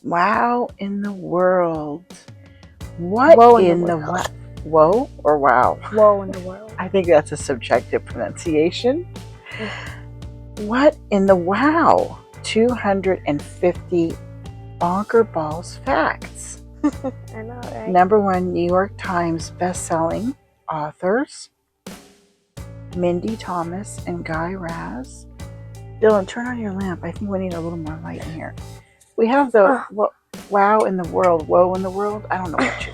Wow in the world. What Whoa in the what? Whoa or wow? Whoa in the world. I think that's a subjective pronunciation. What in the wow? 250 bonker balls facts. I know, right? Number 1 New York Times best-selling authors, Mindy Thomas and Guy Raz. Dylan, turn on your lamp. I think we need a little more light in here. We have the wow in the world, whoa in the world. I don't know what you.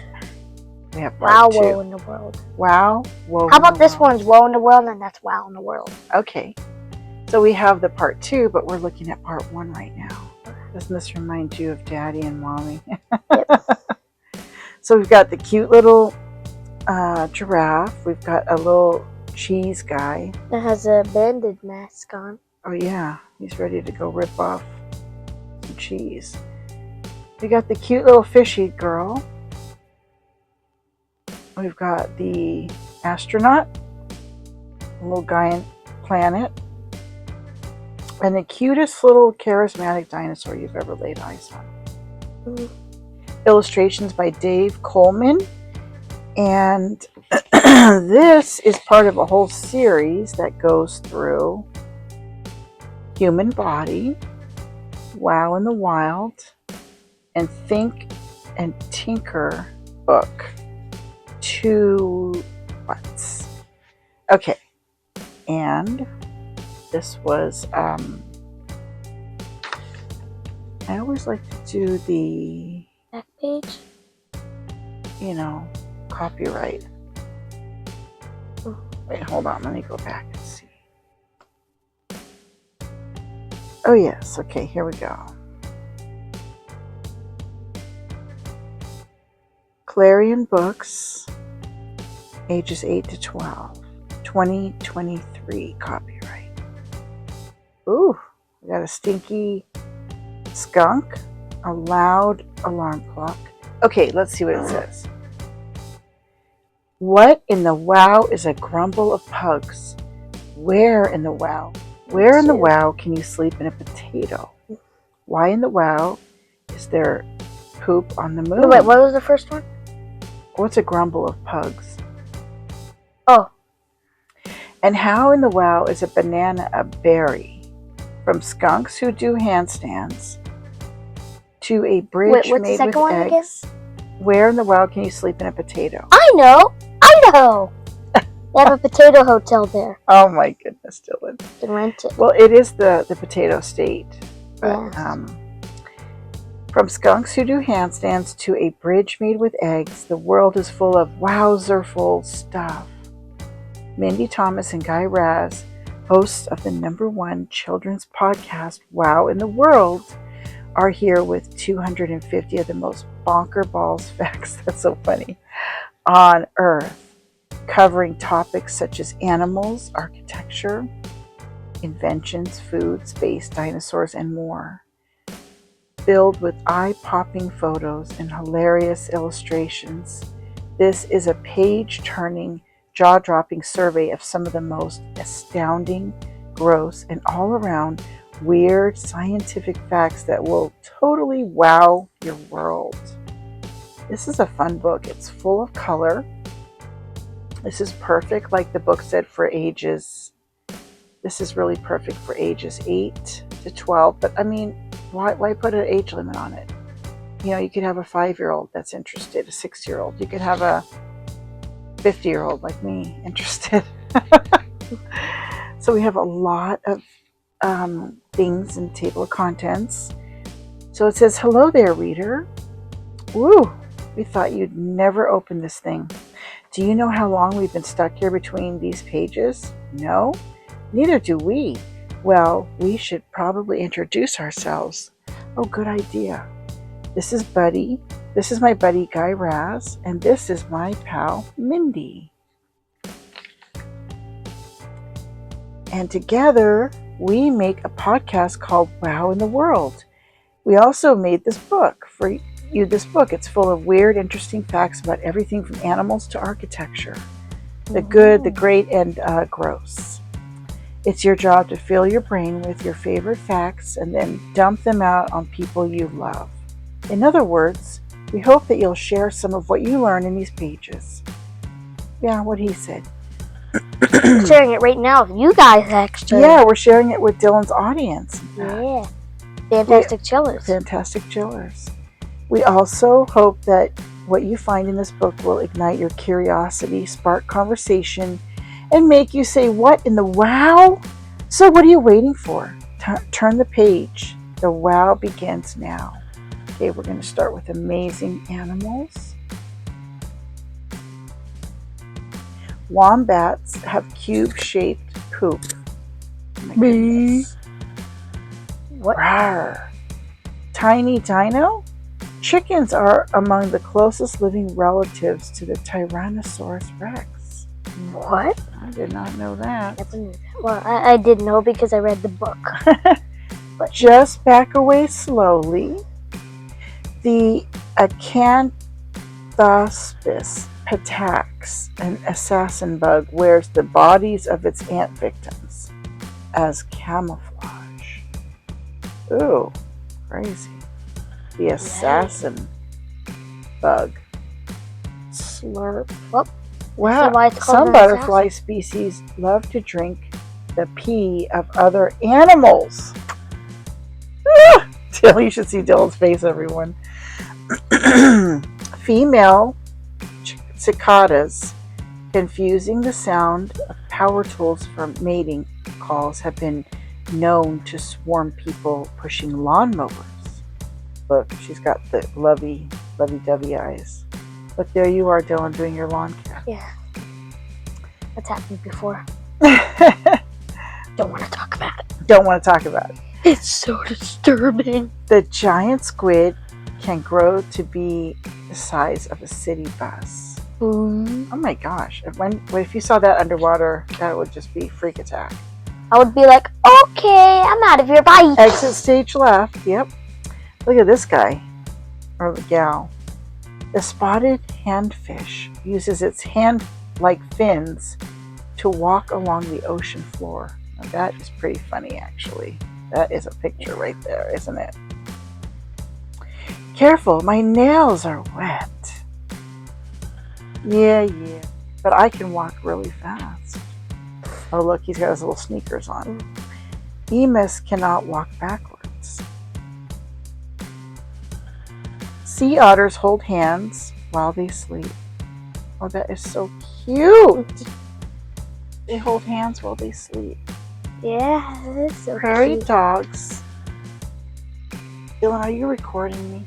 We have part 2. Whoa in the world. Wow, whoa. How about this one's whoa in the world, and that's wow in the world? Okay. So we have the part 2, but we're looking at part 1 right now. Doesn't this remind you of Daddy and Mommy? Yep. So we've got the cute little giraffe. We've got a little cheese guy. That has a bandage mask on. Oh yeah, he's ready to go rip off some cheese. We got the cute little fishy girl. We've got the astronaut, a little guy in planet, and the cutest little charismatic dinosaur you've ever laid eyes on. Mm-hmm. Illustrations by Dave Coleman. And this is part of a whole series that goes through Human Body, Wow in the Wild, and Think and Tinker book. 2 months. Okay. And this was, I always like to do the back page, copyright. Wait, hold on. Let me go back and see. Oh, yes. Okay, here we go. Clarion Books, ages 8 to 12, 2023 copyright. Ooh, we got a stinky skunk, a loud alarm clock. Okay, let's see what it says. What in the wow is a grumble of pugs? Where in the wow? Where in the wow can you sleep in a potato? Why in the wow is there poop on the moon? Wait, what was the first one? What's a grumble of pugs? Oh. And how in the wow is a banana a berry? From skunks who do handstands to a bridge made with eggs. Where in the wow can you sleep in a potato? I know! They have a potato hotel there. Oh my goodness, Dylan. You can rent it. Well, it is the potato state. But, yeah. From skunks who do handstands to a bridge made with eggs, the world is full of wowzerful stuff. Mindy Thomas and Guy Raz, hosts of the #1 children's podcast, Wow in the World, are here with 250 of the most bonker balls facts, that's so funny, on Earth, covering topics such as animals, architecture, inventions, food, space, dinosaurs, and more. Filled with eye-popping photos and hilarious illustrations, this is a page-turning, jaw-dropping survey of some of the most astounding, gross, and all-around weird scientific facts that will totally wow your world. This is a fun book. It's full of color. This is perfect, like the book said, for ages. This is really perfect for ages 8 to 12. But I mean, why put an age limit on it? You could have a 5-year-old that's interested, a 6-year-old. You could have a 50-year-old like me interested. So we have a lot of things in the table of contents. So it says, hello there, reader. Woo! We thought you'd never open this thing. Do you know how long we've been stuck here between these pages? No? Neither do we. Well, we should probably introduce ourselves. Oh, good idea. This is Buddy. This is my buddy, Guy Raz. And this is my pal, Mindy. And together, we make a podcast called Wow in the World. We also made this book for you. This book, it's full of weird, interesting facts about everything from animals to architecture. The good, the great, and gross. It's your job to fill your brain with your favorite facts and then dump them out on people you love. In other words, we hope that you'll share some of what you learn in these pages. Yeah, what he said. I'm sharing it right now with you guys, actually. Yeah, we're sharing it with Dylan's audience. Yeah. Fantastic chillers. Fantastic chillers. We also hope that what you find in this book will ignite your curiosity, spark conversation, and make you say, "What in the wow?" So what are you waiting for? Turn the page. The wow begins now. Okay, we're going to start with amazing animals. Wombats have cube-shaped poop. Oh my goodness. What? Rawr. Tiny dino? Chickens are among the closest living relatives to the Tyrannosaurus rex. What? I did not know that. Well, I did know because I read the book. But just back away slowly. The Acanthospis patax, an assassin bug, wears the bodies of its ant victims as camouflage. Ooh, crazy. The assassin bug. Slurp. Well, Wow. Some butterfly species love to drink the pee of other animals. You should see Dylan's face, everyone. Female cicadas confusing the sound of power tools for mating calls have been known to swarm people pushing lawnmowers. Look, she's got the lovey-dovey eyes. But there you are, Dylan, doing your lawn care. Yeah. That's happened before. Don't want to talk about it. Don't want to talk about it. It's so disturbing. The giant squid can grow to be the size of a city bus. Boom. Oh my gosh. If you saw that underwater, that would just be freak attack. I would be like, okay, I'm out of here. Bye. Exit stage left. Yep. Look at this guy. Or the gal. The spotted handfish uses its hand-like fins to walk along the ocean floor. Now that is pretty funny, actually. That is a picture right there, isn't it? Careful, my nails are wet. Yeah. But I can walk really fast. Oh, look, he's got his little sneakers on. Emus cannot walk backwards. Sea otters hold hands while they sleep. Oh, that is so cute. They hold hands while they sleep. Yeah, that is so Prairie cute. dogs. Dylan, are you recording me?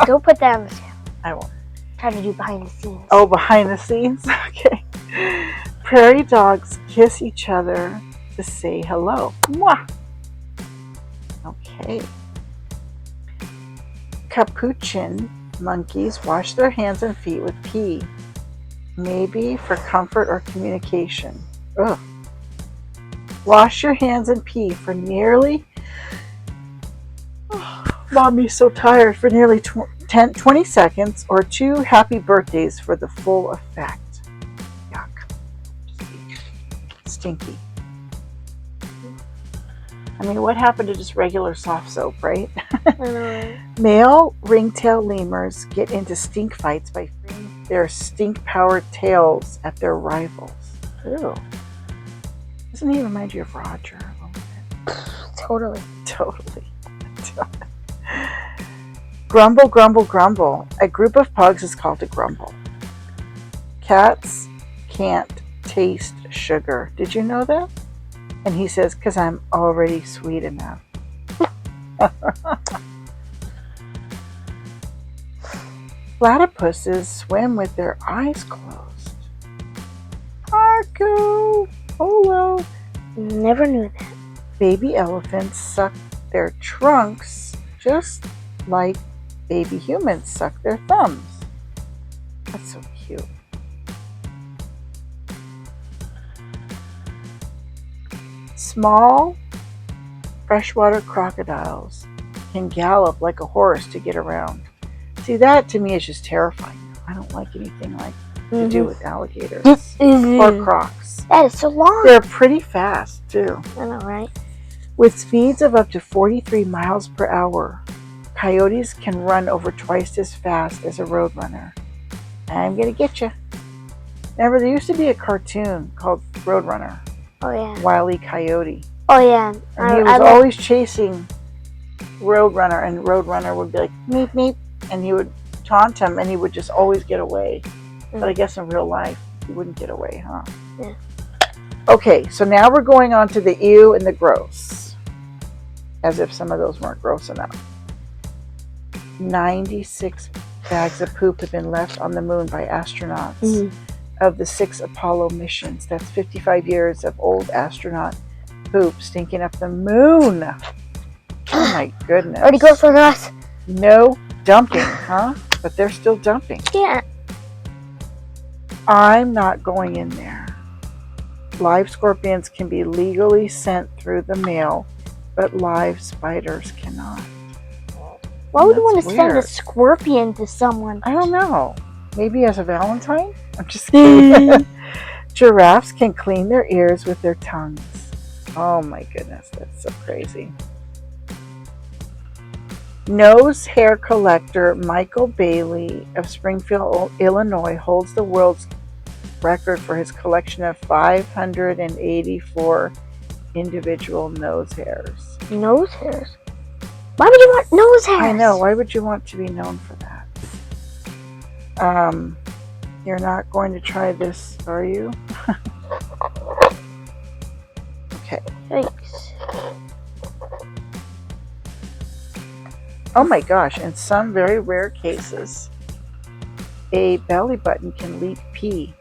Don't put that on the channel. I won't. Try to do behind the scenes. Oh, behind the scenes? Okay. Prairie dogs kiss each other to say hello. Mwah. Okay. Capuchin monkeys wash their hands and feet with pee. Maybe for comfort or communication. Ugh. Wash your hands and pee for nearly... Mommy's so tired. For nearly 20 seconds or 2 happy birthdays for the full effect. Yuck. Stinky. I mean, what happened to just regular soft soap, right? I know. Male ringtail lemurs get into stink fights by flinging their stink-powered tails at their rivals. Ew. Doesn't he remind you of Roger a little bit? Totally. Grumble, grumble, grumble. A group of pugs is called a grumble. Cats can't taste sugar. Did you know that? And he says, because I'm already sweet enough. Platypuses swim with their eyes closed. Marco! Polo! Never knew that. Baby elephants suck their trunks just like baby humans suck their thumbs. That's so cute. Small freshwater crocodiles can gallop like a horse to get around. See, that to me is just terrifying. I don't like anything like to do with alligators or crocs. That is so long. They're pretty fast too. I know, right? With speeds of up to 43 miles per hour, Coyotes can run over twice as fast as a roadrunner. I'm gonna get you. Remember, there used to be a cartoon called Roadrunner. Oh yeah. Wile E. Coyote. Oh yeah. And he was always chasing Roadrunner, and Roadrunner would be like, meep, meep, and he would taunt him, and he would just always get away. But I guess in real life, he wouldn't get away, huh? Yeah. Okay, so now we're going on to the ew and the gross. As if some of those weren't gross enough. 96 bags of poop have been left on the moon by astronauts of the 6 Apollo missions. That's 55 years of old astronaut poop stinking up the moon. Oh my goodness. Already goes for us. No dumping, huh? But they're still dumping. Yeah. I'm not going in there. Live scorpions can be legally sent through the mail, but live spiders cannot. Why would you want to That's send a weird. scorpion to someone? I don't know. Maybe as a Valentine? I'm just kidding. Giraffes can clean their ears with their tongues. Oh my goodness, that's so crazy. Nose hair collector Michael Bailey of Springfield, Illinois holds the world's record for his collection of 584 individual nose hairs. Nose hairs? Why would you want nose hairs? I know. Why would you want to be known for that? You're not going to try this, are you? Okay. Thanks. Oh my gosh, in some very rare cases, a belly button can leak pee.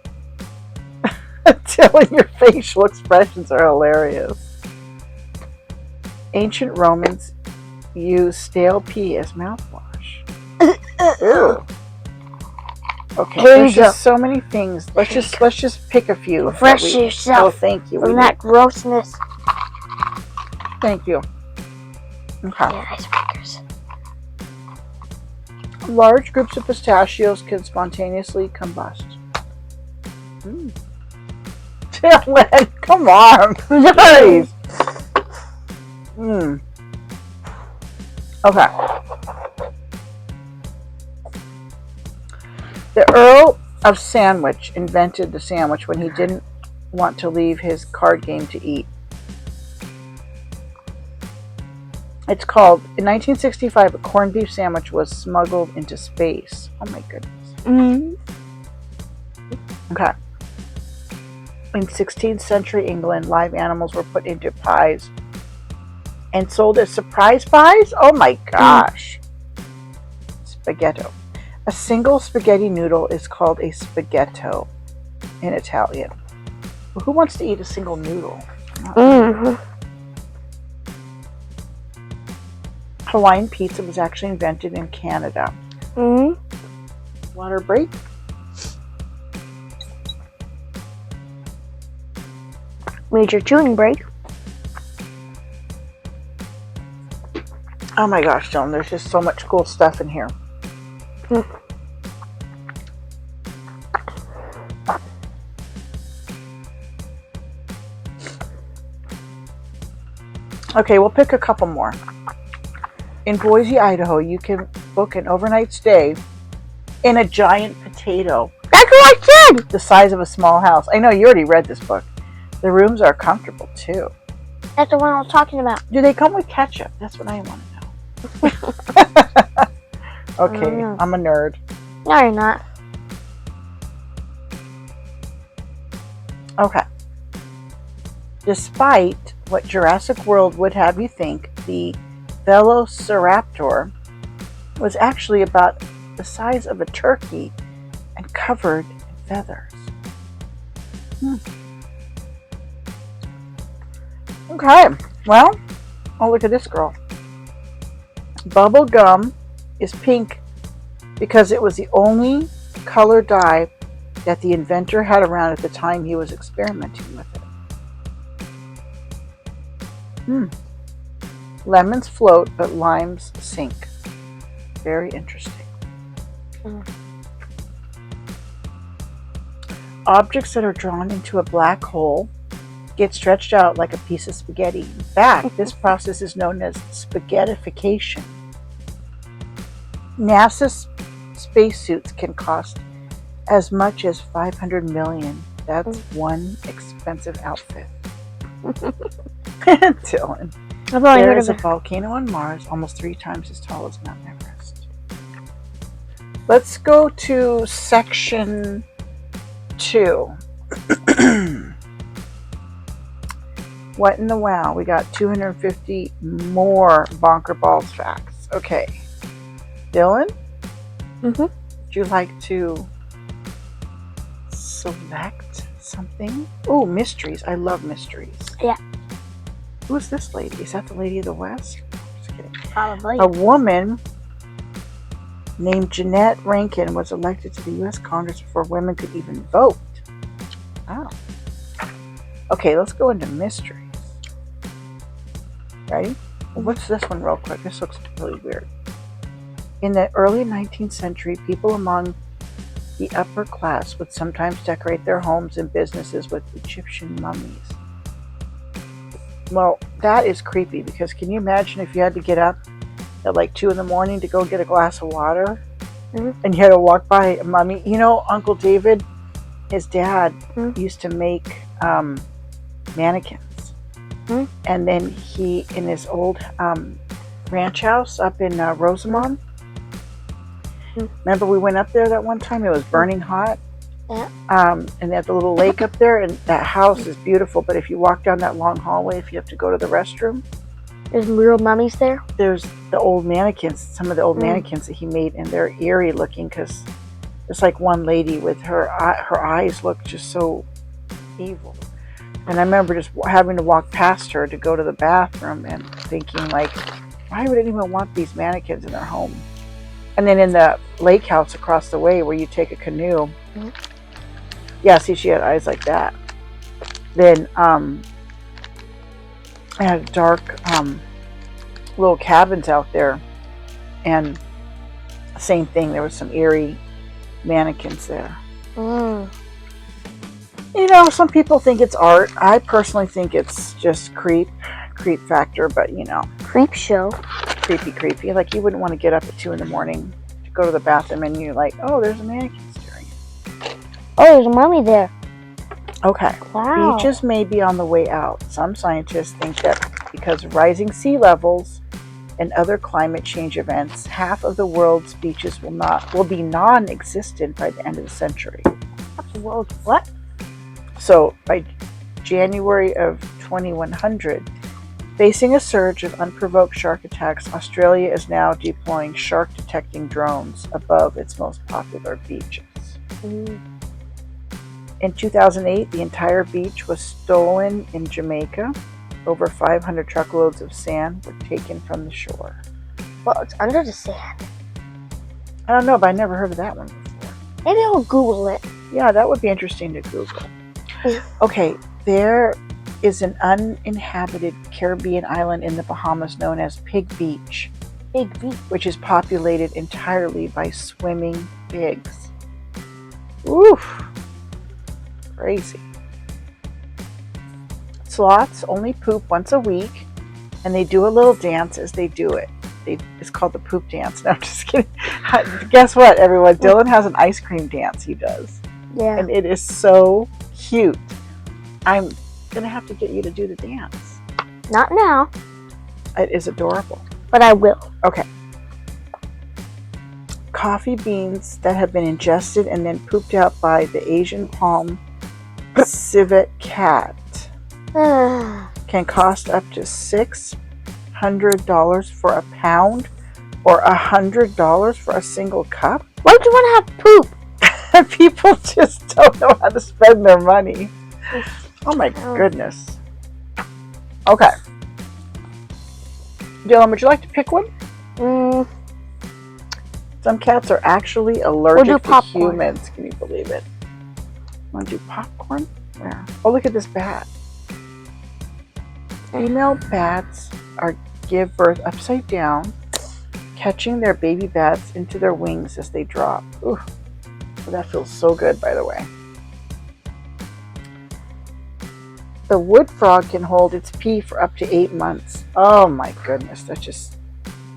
Telling your facial expressions are hilarious. Ancient Romans used stale pee as mouthwash. Ew. Okay, there's just so many things. Let's just pick a few. Refresh yourself. Oh, thank you. From that grossness. Thank you. Okay. Yeah, icebreakers. Large groups of pistachios can spontaneously combust. Dylan, come on. Please. Okay. The Earl of Sandwich invented the sandwich when he didn't want to leave his card game to eat. It's called, in 1965, a corned beef sandwich was smuggled into space. Oh my goodness. Okay. In 16th century England, live animals were put into pies and sold as surprise pies? Oh my gosh. Spaghetto. A single spaghetti noodle is called a spaghetto in Italian. Well, who wants to eat a single noodle? Hawaiian pizza was actually invented in Canada. Water break? Major tuning break. Oh my gosh, Dylan, there's just so much cool stuff in here. Okay, we'll pick a couple more. In Boise, Idaho, you can book an overnight stay in a giant potato. That's what I said! The size of a small house. I know, you already read this book. The rooms are comfortable, too. That's the one I was talking about. Do they come with ketchup? That's what I want to know. Okay, I'm a nerd. No, you're not. Okay. Despite what Jurassic World would have you think, the Velociraptor was actually about the size of a turkey and covered in feathers. Okay, well, oh, look at this girl. Bubble gum is pink because it was the only color dye that the inventor had around at the time he was experimenting with it. Lemons float, but limes sink. Very interesting. Objects that are drawn into a black hole get stretched out like a piece of spaghetti. In fact, this process is known as spaghettification. NASA spacesuits can cost as much as $500 million. That's one expensive outfit. Dylan. I've only There heard is of a it. volcano on Mars almost 3 times as tall as Mount Everest. Let's go to section 2. What in the wow? We got 250 more bonker balls facts. Okay. Dylan, Mm-hmm. would you like to select something? Oh, mysteries. I love mysteries. Yeah. Who's this lady? Is that the Lady of the West? Just kidding. Probably. A woman named Jeanette Rankin was elected to the U.S. Congress before women could even vote. Wow. Okay, let's go into mysteries. Ready? What's this one real quick? This looks really weird. In the early 19th century, people among the upper class would sometimes decorate their homes and businesses with Egyptian mummies. Well, that is creepy because can you imagine if you had to get up at like 2 in the morning to go get a glass of water and you had to walk by a mummy? You know, Uncle David, his dad used to make mannequins. And then he, in his old ranch house up in Rosamond, remember we went up there that one time? It was burning hot. Yeah. And they have the little lake up there, and that house is beautiful. But if you walk down that long hallway, if you have to go to the restroom, There's real mummies there? there's the old mannequins, some of the old mannequins that he made, and they're eerie looking because it's like one lady with her eyes look just so evil. And I remember just having to walk past her to go to the bathroom and thinking, like, why would anyone want these mannequins in their home? And then in the lake house across the way where you take a canoe, yeah, see, she had eyes like that. Then I had dark little cabins out there, and same thing, there was some eerie mannequins there. You know, some people think it's art. I personally think it's just creep factor, but you know. Creep show. Creepy. Like you wouldn't want to get up at 2 in the morning to go to the bathroom and you're like, oh, there's a mannequin staring. Oh, there's a mummy there. Okay. Wow. Beaches may be on the way out. Some scientists think that because of rising sea levels and other climate change events, half of the world's beaches will be non-existent by the end of the century. Half the world what? So by January of 2100, facing a surge of unprovoked shark attacks, Australia is now deploying shark-detecting drones above its most popular beaches. In 2008, the entire beach was stolen in Jamaica. Over 500 truckloads of sand were taken from the shore. Well, it's under the sand. I don't know, but I never heard of that one before. Maybe I'll Google it. Yeah, that would be interesting to Google. Okay, there is an uninhabited Caribbean island in the Bahamas known as Pig Beach. Big beach. Which is populated entirely by swimming pigs. Oof. Crazy. Sloths only poop once a week, and they do a little dance as they do it. It's called the poop dance. No, I'm just kidding. Guess what, everyone? Dylan has an ice cream dance he does. Yeah. And it is so cute. I'm going to have to get you to do the dance. Not now. It is adorable. But I will. Okay. Coffee beans that have been ingested and then pooped out by the Asian palm civet cat can cost up to $600 for a pound or $100 for a single cup. Why would you want to have poop? People just don't know how to spend their money. Oh my goodness. Okay. Dylan, would you like to pick one? Some cats are actually allergic to humans. Can you believe it? Want to do popcorn? Where? Oh, look at this bat. Female bats give birth upside down, catching their baby bats into their wings as they drop. Ooh, well, that feels so good, by the way. The wood frog can hold its pee for up to 8 months. Oh my goodness, that's just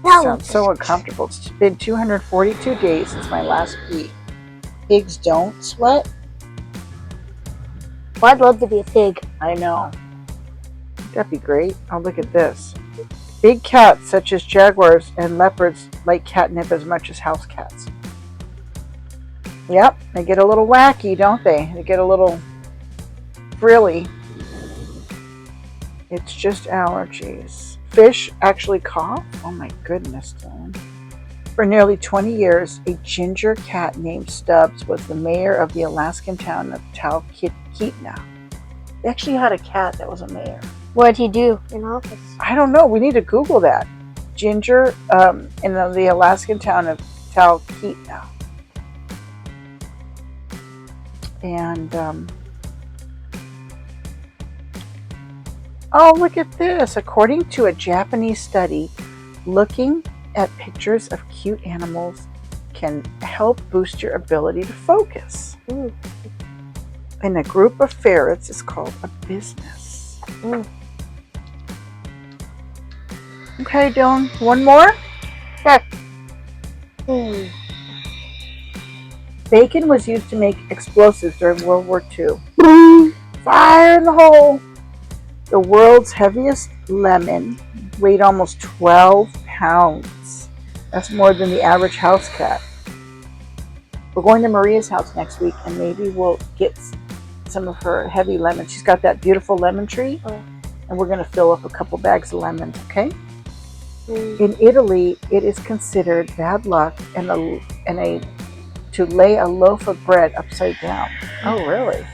Sounds so uncomfortable. It's been 242 days since my last pee. Pigs don't sweat? Well, I'd love to be a pig. I know. That'd be great. Oh, look at this. Big cats, such as jaguars and leopards, like catnip as much as house cats. Yep, they get a little wacky, don't they? They get a little frilly. It's just allergies. Fish actually cough? Oh my goodness, Dylan. For nearly 20 years, a ginger cat named Stubbs was the mayor of the Alaskan town of Talkeetna. They actually had a cat that was a mayor. What did he do in office? I don't know. We need to Google that. Ginger in the Alaskan town of Talkeetna. And, oh, look at this. According to a Japanese study, looking at pictures of cute animals can help boost your ability to focus. Mm. And a group of ferrets is called a business. Mm. Okay, Dylan, one more? Sure. Bacon was used to make explosives during World War II. Fire in the hole! The world's heaviest lemon weighed almost 12 pounds. That's more than the average house cat. We're going to Maria's house next week, and maybe we'll get some of her heavy lemons. She's got that beautiful lemon tree, and we're going to fill up a couple bags of lemons, okay? In Italy, it is considered bad luck to lay a loaf of bread upside down. Oh, really?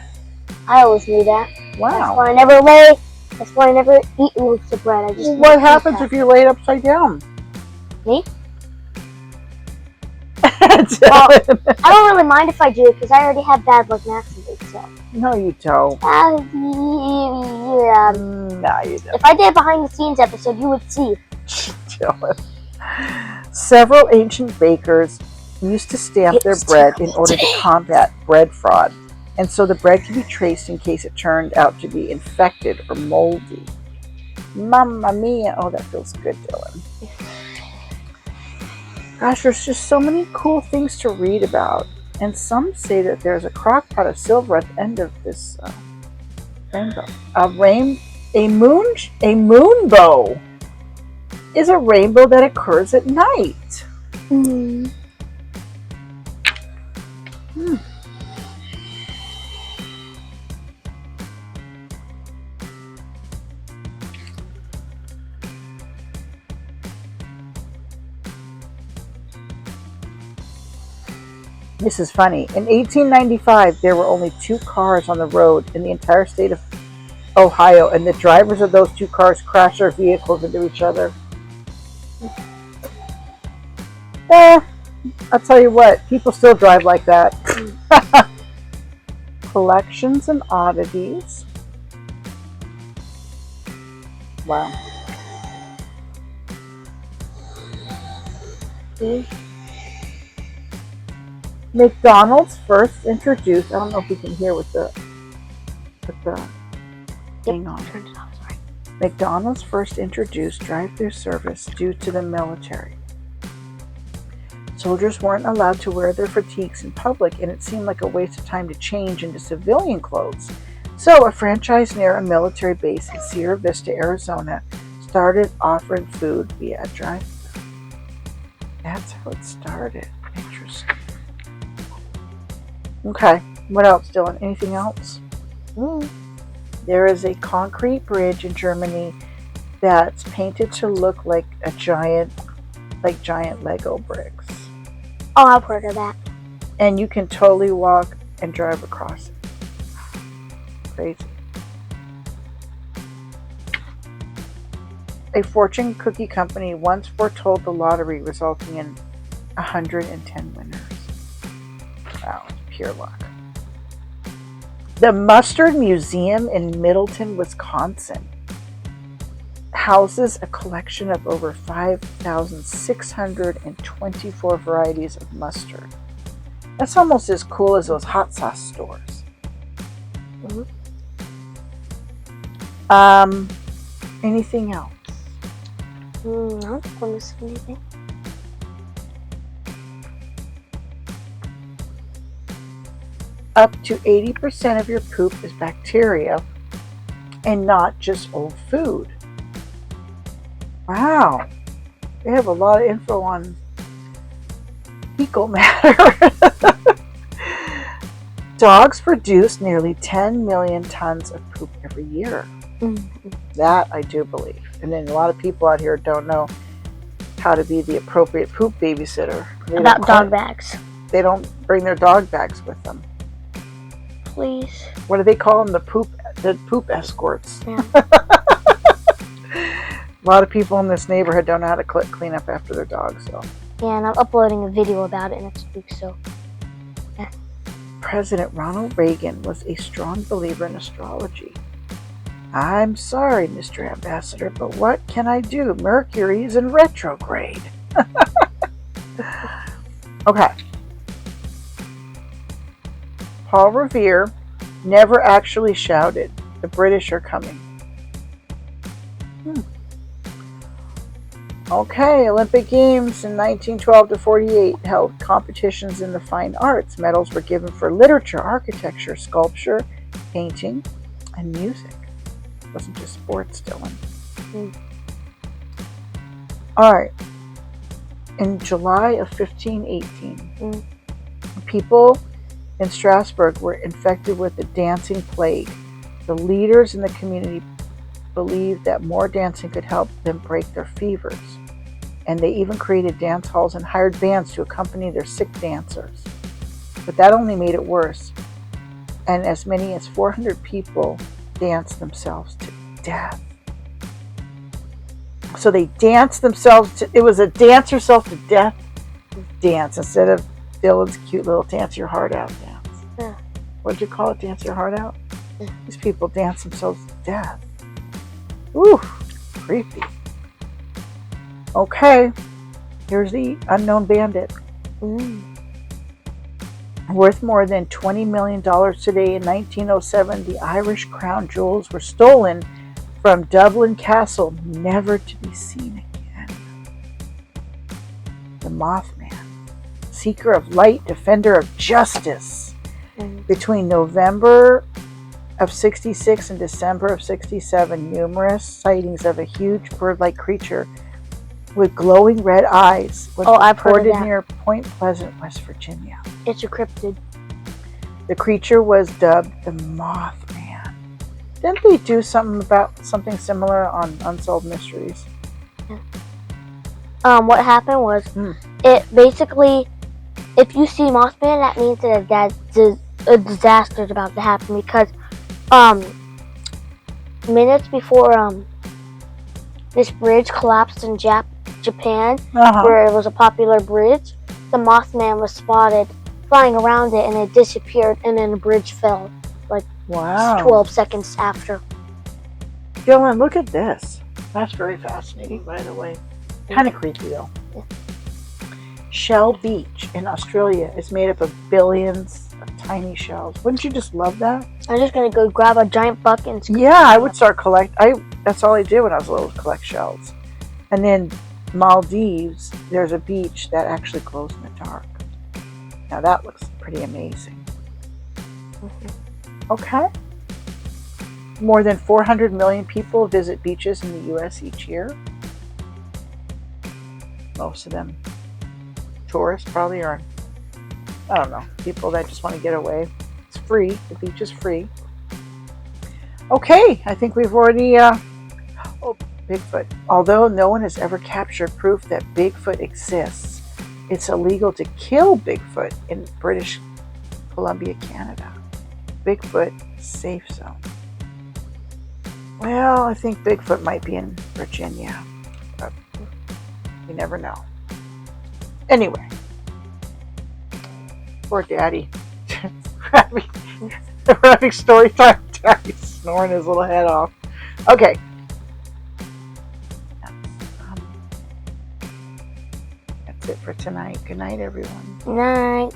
I always knew that. Wow. That's why I never eat loaves of bread. I just What happens if you lay it upside down? Me? Well, I don't really mind if I do it because I already have bad luck naturally. So. No, you don't. Yeah. No, you don't. If I did a behind the scenes episode, you would see. Several ancient bakers used to stamp their bread in order to combat bread fraud, and so the bread can be traced in case it turned out to be infected or moldy. Mamma mia! Oh, that feels good, Dylan. Gosh, there's just so many cool things to read about, and some say that there's a crock pot of silver at the end of this rainbow. A moonbow is a rainbow that occurs at night. This is funny. In 1895, there were only 2 cars on the road in the entire state of Ohio, and the drivers of those 2 cars crashed their vehicles into each other. I'll tell you what, people still drive like that. Collections and oddities. Wow. McDonald's first introduced, I don't know if you can hear with the thing on. Turn it off, sorry. McDonald's first introduced drive-thru service due to the military. Soldiers weren't allowed to wear their fatigues in public, and it seemed like a waste of time to change into civilian clothes. So a franchise near a military base in Sierra Vista, Arizona, started offering food via a drive-thru. That's how it started. Interesting. Okay, what else, Dylan? Anything else? There is a concrete bridge in Germany that's painted to look like giant Lego bricks. Oh, I've heard of that. And you can totally walk and drive across it. Crazy. A fortune cookie company once foretold the lottery, resulting in 110 winners. Wow, it's pure luck. The Mustard Museum in Middleton, Wisconsin, houses a collection of over 5,624 varieties of mustard. That's almost as cool as those hot sauce stores. Anything else? I don't think we're missing anything. Up to 80% of your poop is bacteria and not just old food. Wow. They have a lot of info on fecal matter. Dogs produce nearly 10 million tons of poop every year. Mm-hmm. That I do believe. And then a lot of people out here don't know how to be the appropriate poop babysitter. About dog bags. They don't bring their dog bags with them. Please. What do they call them? The poop escorts. Yeah. A lot of people in this neighborhood don't know how to clean up after their dogs. So. Yeah, and I'm uploading a video about it next week. So. Yeah. President Ronald Reagan was a strong believer in astrology. I'm sorry, Mr. Ambassador, but what can I do? Mercury is in retrograde. Okay. Paul Revere never actually shouted, "The British are coming." Okay, Olympic Games in 1912 to 48 held competitions in the fine arts. Medals were given for literature, architecture, sculpture, painting, and music. It wasn't just sports, Dylan. All right. In July of 1518, people in Strasbourg were infected with the dancing plague. The leaders in the community believed that more dancing could help them break their fevers. And they even created dance halls and hired bands to accompany their sick dancers. But that only made it worse. And as many as 400 people danced themselves to death. So they danced themselves to, it was a dance yourself to death dance instead of Dylan's cute little dance your heart out dance. Yeah. What'd you call it? Dance your heart out? Yeah. These people dance themselves to death. Ooh, creepy. Okay, here's the unknown bandit. Worth more than $20 million today, in 1907, the Irish crown jewels were stolen from Dublin Castle, never to be seen again. The Mothman, seeker of light, defender of justice. Between November of 66 and December of 67, numerous sightings of a huge bird-like creature with glowing red eyes was reported near Point Pleasant, West Virginia. It's a cryptid. The creature was dubbed the Mothman. Didn't they do something similar on Unsolved Mysteries? Yeah. What happened was, it basically, if you see Mothman, that means that a disaster is about to happen, because minutes before this bridge collapsed in Japan, where it was a popular bridge, the Mothman was spotted flying around it, and it disappeared, and then the bridge fell like 12 seconds after. Dylan, look at this. That's very fascinating, by the way. Kind of creepy, though. Yeah. Shell Beach in Australia is made up of billions of tiny shells. Wouldn't you just love that? I'm just going to go grab a giant bucket and I would start that's all I did when I was little, collect shells. And then Maldives, there's a beach that actually glows in the dark. Now that looks pretty amazing. Okay. More than 400 million people visit beaches in the U.S. each year. Most of them tourists probably, or I don't know, people that just want to get away. It's free. The beach is free. Okay, I think we've already... Bigfoot. Although no one has ever captured proof that Bigfoot exists, it's illegal to kill Bigfoot in British Columbia, Canada. Bigfoot safe zone. Well, I think Bigfoot might be in Virginia, but you never know. Anyway, poor Daddy. We're having story time. Daddy's snoring his little head off. Okay. That's it for tonight. Good night, everyone. Night.